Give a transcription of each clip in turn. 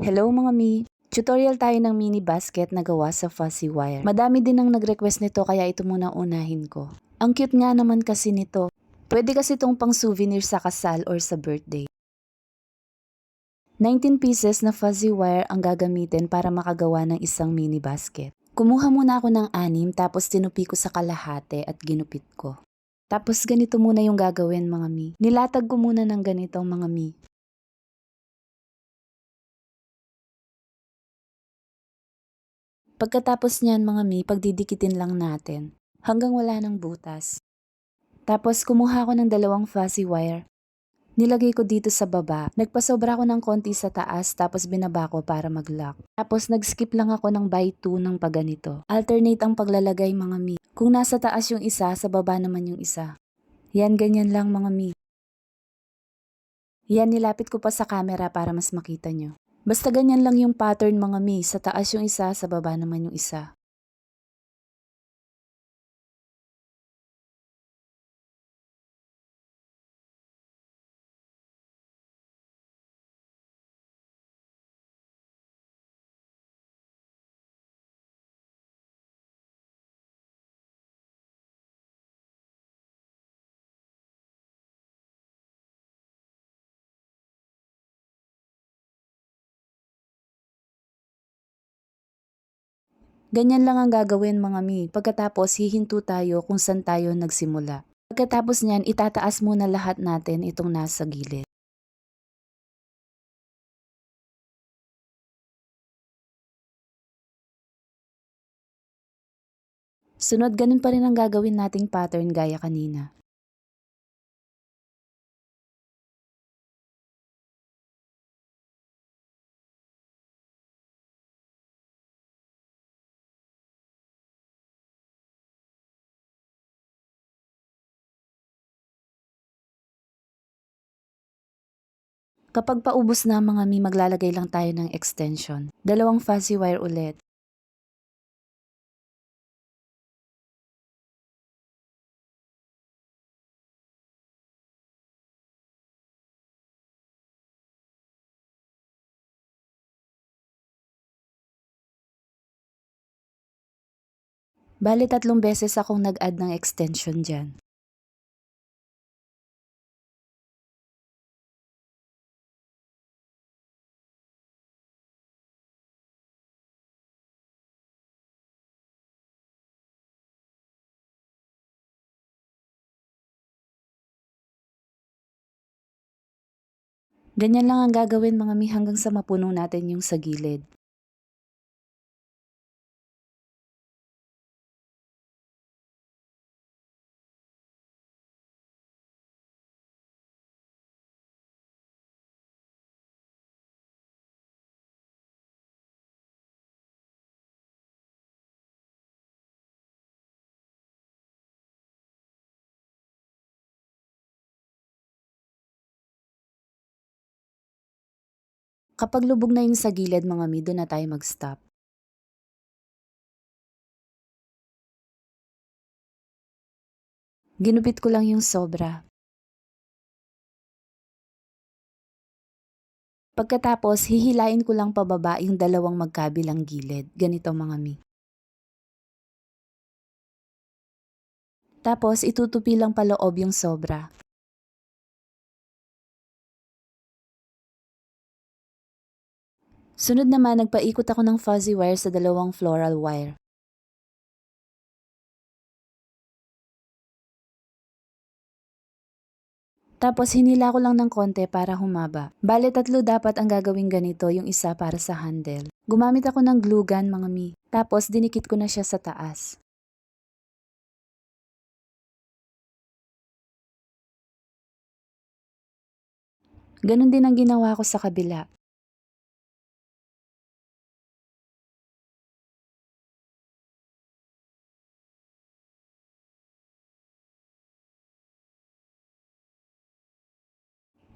Hello mga mi! Tutorial tayo ng mini basket na gawa sa fuzzy wire. Madami din ang nag-request nito kaya ito muna unahin ko. Ang cute nga naman kasi nito. Pwede kasi itong pang souvenir sa kasal or sa birthday. 19 pieces na fuzzy wire ang gagamitin para makagawa ng isang mini basket. Kumuha muna ako ng 6 tapos tinupi ko sa kalahati at ginupit ko. Tapos ganito muna yung gagawin mga mi. Nilatag ko muna ng ganitong mga mi. Pagkatapos niyan mga mi, pagdidikitin lang natin hanggang wala ng butas. Tapos kumuha ako ng 2 fuzzy wire. Nilagay ko dito sa baba. Nagpasobra ako ng konti sa taas tapos binaba ko para mag-lock. Tapos nag-skip lang ako ng by 2 ng pagganito. Alternate ang paglalagay mga mi. Kung nasa taas yung isa, sa baba naman yung isa. Yan, ganyan lang mga mi. Yan, nilapit ko pa sa camera para mas makita nyo. Basta ganyan lang yung pattern mga mi. Sa taas yung isa, sa baba naman yung isa. Ganyan lang ang gagawin mga mi. Pagkatapos hihinto tayo kung saan tayo nagsimula. Pagkatapos niyan, itataas muna lahat natin itong nasa gilid. Sunod, ganun pa rin ang gagawin nating pattern gaya kanina. Kapag paubos na mga mi, maglalagay lang tayo ng extension. 2 fuzzy wire ulit. Bale 3 beses akong nag-add ng extension dyan. Ganyan lang ang gagawin mga mi hanggang sa mapuno natin yung sa gilid. Kapag lubog na yung sa gilid mga mi, doon na tayo mag-stop. Ginupit ko lang yung sobra. Pagkatapos, hihilain ko lang pababa yung 2 magkabilang gilid. Ganito mga mi. Tapos, itutupi lang paloob yung sobra. Sunod naman, nagpaikot ako ng fuzzy wire sa 2 floral wire. Tapos hinila ko lang ng konti para humaba. Bale 3 dapat ang gagawing ganito, yung isa para sa handle. Gumamit ako ng glue gun mga mi. Tapos dinikit ko na siya sa taas. Ganon din ang ginawa ko sa kabila.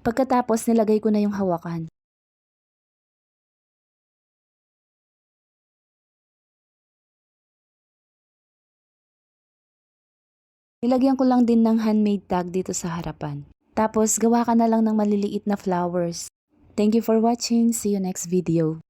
Pagkatapos nilagay ko na yung hawakan. Nilagyan ko lang din ng handmade tag dito sa harapan. Tapos gawa ka na lang ng maliliit na flowers. Thank you for watching. See you next video.